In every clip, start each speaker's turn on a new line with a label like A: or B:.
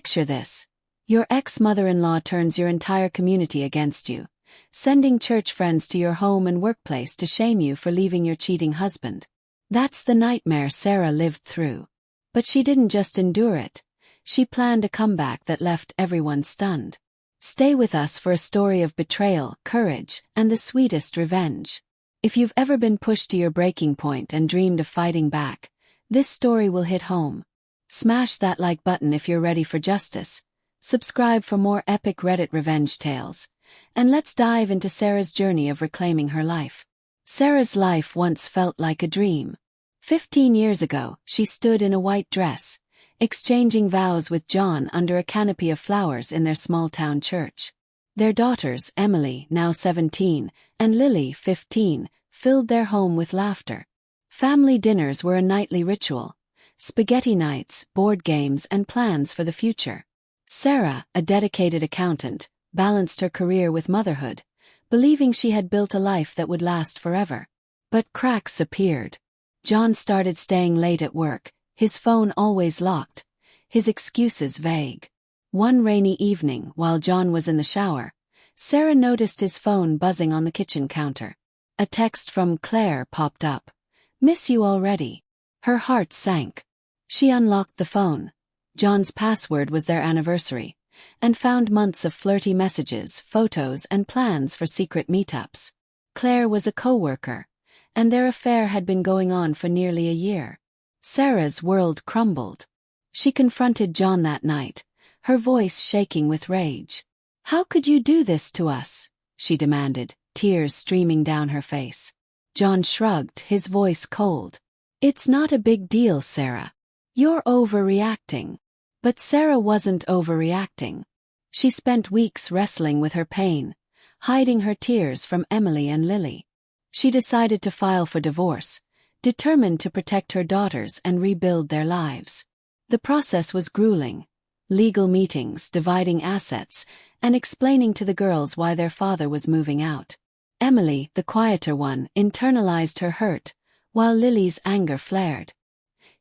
A: Picture this. Your ex-mother-in-law turns your entire community against you, sending church friends to your home and workplace to shame you for leaving your cheating husband. That's the nightmare Sarah lived through. But she didn't just endure it. She planned a comeback that left everyone stunned. Stay with us for a story of betrayal, courage, and the sweetest revenge. If you've ever been pushed to your breaking point and dreamed of fighting back, this story will hit home. Smash that like button if you're ready for justice. Subscribe for more epic Reddit revenge tales. And let's dive into Sarah's journey of reclaiming her life. Sarah's life once felt like a dream. 15 years ago, she stood in a white dress, exchanging vows with John under a canopy of flowers in their small-town church. Their daughters, Emily, now 17, and Lily, 15, filled their home with laughter. Family dinners were a nightly ritual. Spaghetti nights, board games, and plans for the future. Sarah, a dedicated accountant, balanced her career with motherhood, believing she had built a life that would last forever. But cracks appeared. John started staying late at work, his phone always locked, his excuses vague. One rainy evening, while John was in the shower, Sarah noticed his phone buzzing on the kitchen counter. A text from Claire popped up. "Miss you already." Her heart sank. She unlocked the phone. John's password was their anniversary, and found months of flirty messages, photos, and plans for secret meetups. Claire was a co-worker, and their affair had been going on for nearly a year. Sarah's world crumbled. She confronted John that night, her voice shaking with rage. "How could you do this to us?" she demanded, tears streaming down her face. John shrugged, his voice cold. "It's not a big deal, Sarah. You're overreacting." But Sarah wasn't overreacting. She spent weeks wrestling with her pain, hiding her tears from Emily and Lily. She decided to file for divorce, determined to protect her daughters and rebuild their lives. The process was grueling. Legal meetings, dividing assets, and explaining to the girls why their father was moving out. Emily, the quieter one, internalized her hurt, while Lily's anger flared.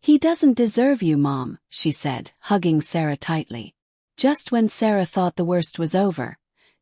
A: "He doesn't deserve you, Mom," she said, hugging Sarah tightly. Just when Sarah thought the worst was over,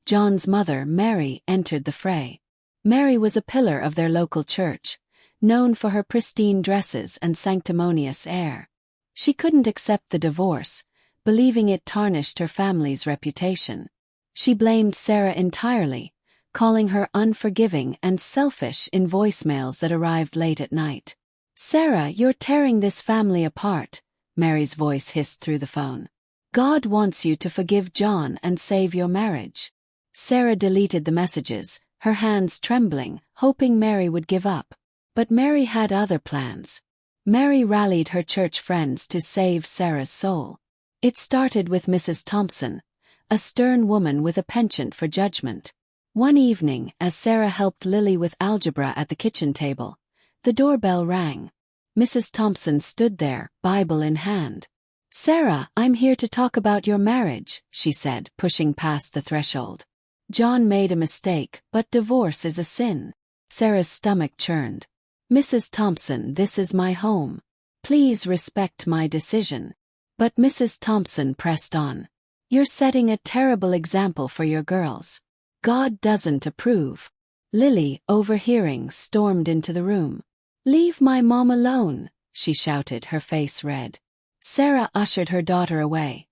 A: John's mother, Mary, entered the fray. Mary was a pillar of their local church, known for her pristine dresses and sanctimonious air. She couldn't accept the divorce, believing it tarnished her family's reputation. She blamed Sarah entirely, calling her unforgiving and selfish in voicemails that arrived late at night. "Sarah, you're tearing this family apart," Mary's voice hissed through the phone. "God wants you to forgive John and save your marriage." Sarah deleted the messages, her hands trembling, hoping Mary would give up. But Mary had other plans. Mary rallied her church friends to save Sarah's soul. It started with Mrs. Thompson, a stern woman with a penchant for judgment. One evening, as Sarah helped Lily with algebra at the kitchen table, the doorbell rang. Mrs. Thompson stood there, Bible in hand. "Sarah, I'm here to talk about your marriage," she said, pushing past the threshold. "John made a mistake, but divorce is a sin." Sarah's stomach churned. "Mrs. Thompson, this is my home. Please respect my decision." But Mrs. Thompson pressed on. "You're setting a terrible example for your girls. God doesn't approve." Lily, overhearing, stormed into the room. "Leave my mom alone," she shouted, her face red. Sarah ushered her daughter away,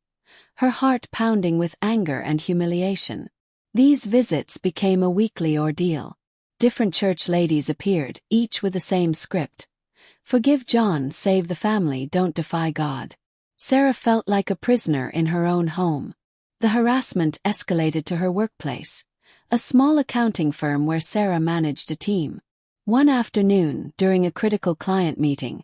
A: her heart pounding with anger and humiliation. These visits became a weekly ordeal. Different church ladies appeared, each with the same script. "Forgive John, save the family, don't defy God." Sarah felt like a prisoner in her own home. The harassment escalated to her workplace, a small accounting firm where Sarah managed a team. One afternoon, during a critical client meeting,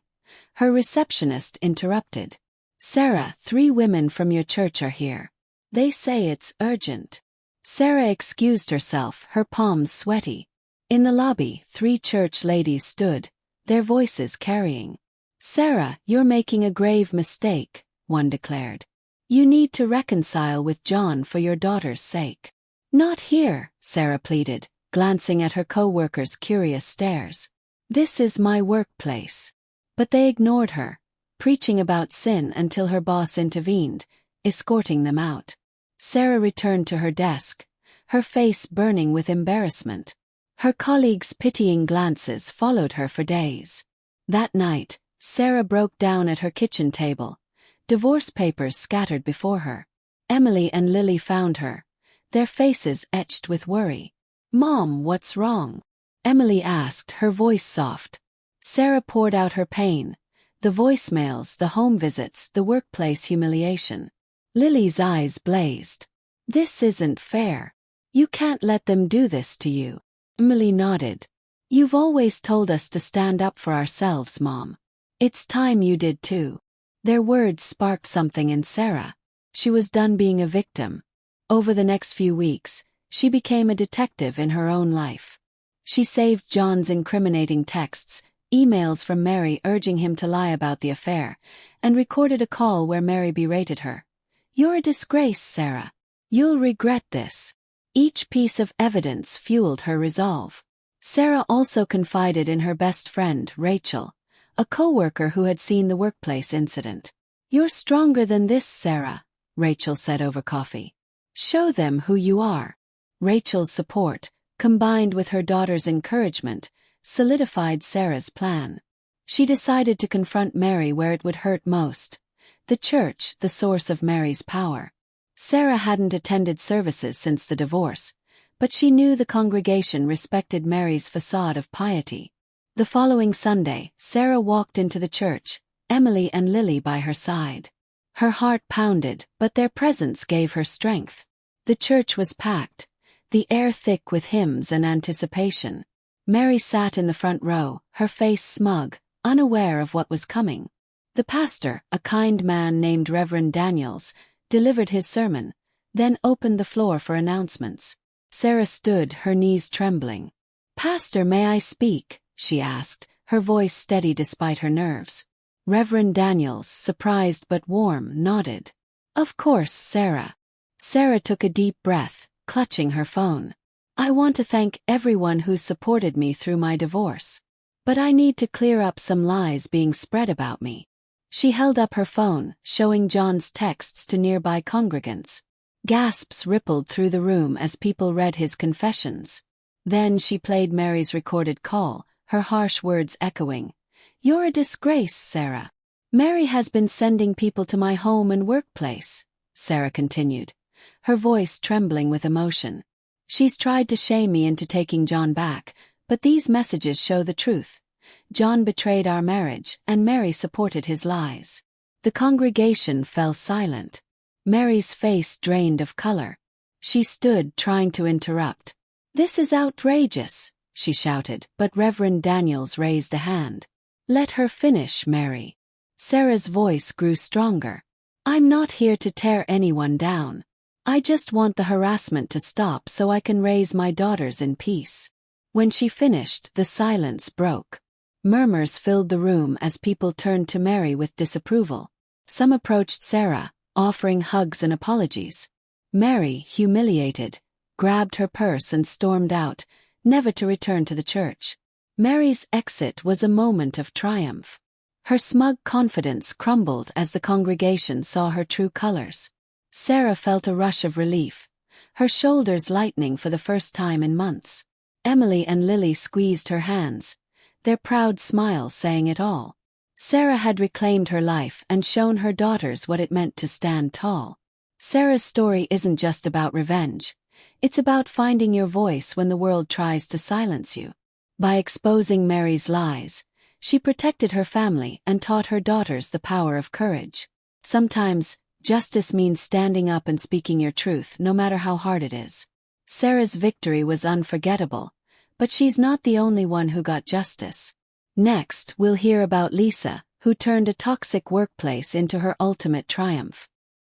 A: her receptionist interrupted. "Sarah, 3 women from your church are here. They say it's urgent." Sarah excused herself, her palms sweaty. In the lobby, 3 church ladies stood, their voices carrying. "Sarah, you're making a grave mistake," one declared. "You need to reconcile with John for your daughter's sake." "Not here," Sarah pleaded, glancing at her co-workers' curious stares. "This is my workplace." But they ignored her, preaching about sin until her boss intervened, escorting them out. Sarah returned to her desk, her face burning with embarrassment. Her colleagues' pitying glances followed her for days. That night, Sarah broke down at her kitchen table, divorce papers scattered before her. Emily and Lily found her, their faces etched with worry. "Mom, what's wrong?" Emily asked, her voice soft. Sarah poured out her pain, the voicemails, the home visits, the workplace humiliation. Lily's eyes blazed. "This isn't fair. You can't let them do this to you." Emily nodded. "You've always told us to stand up for ourselves, Mom. It's time you did too." Their words sparked something in Sarah. She was done being a victim. Over the next few weeks, she became a detective in her own life. She saved John's incriminating texts, emails from Mary urging him to lie about the affair, and recorded a call where Mary berated her. "You're a disgrace, Sarah. You'll regret this." Each piece of evidence fueled her resolve. Sarah also confided in her best friend, Rachel, a co-worker who had seen the workplace incident. "You're stronger than this, Sarah," Rachel said over coffee. "Show them who you are." Rachel's support, combined with her daughter's encouragement, solidified Sarah's plan. She decided to confront Mary where it would hurt most: the church, the source of Mary's power. Sarah hadn't attended services since the divorce, but she knew the congregation respected Mary's facade of piety. The following Sunday, Sarah walked into the church, Emily and Lily by her side. Her heart pounded, but their presence gave her strength. The church was packed, the air thick with hymns and anticipation. Mary sat in the front row, her face smug, unaware of what was coming. The pastor, a kind man named Reverend Daniels, delivered his sermon, then opened the floor for announcements. Sarah stood, her knees trembling. "Pastor, may I speak?" she asked, her voice steady despite her nerves. Reverend Daniels, surprised but warm, nodded. "Of course, Sarah." Sarah took a deep breath, clutching her phone. "I want to thank everyone who supported me through my divorce. But I need to clear up some lies being spread about me." She held up her phone, showing John's texts to nearby congregants. Gasps rippled through the room as people read his confessions. Then she played Mary's recorded call, her harsh words echoing. "You're a disgrace, Sarah. Mary has been sending people to my home and workplace," Sarah continued, her voice trembling with emotion. "She's tried to shame me into taking John back, but these messages show the truth. John betrayed our marriage, and Mary supported his lies." The congregation fell silent. Mary's face drained of color. She stood, trying to interrupt. "This is outrageous," she shouted, but Reverend Daniels raised a hand. "Let her finish, Mary." Sarah's voice grew stronger. "I'm not here to tear anyone down. I just want the harassment to stop so I can raise my daughters in peace." When she finished, the silence broke. Murmurs filled the room as people turned to Mary with disapproval. Some approached Sarah, offering hugs and apologies. Mary, humiliated, grabbed her purse and stormed out, never to return to the church. Mary's exit was a moment of triumph. Her smug confidence crumbled as the congregation saw her true colors. Sarah felt a rush of relief, her shoulders lightening for the first time in months. Emily and Lily squeezed her hands, their proud smiles saying it all. Sarah had reclaimed her life and shown her daughters what it meant to stand tall. Sarah's story isn't just about revenge. It's about finding your voice when the world tries to silence you. By exposing Mary's lies, she protected her family and taught her daughters the power of courage. Sometimes, justice means standing up and speaking your truth, no matter how hard it is. Sarah's victory was unforgettable, but she's not the only one who got justice. Next, we'll hear about Lisa, who turned a toxic workplace into her ultimate triumph.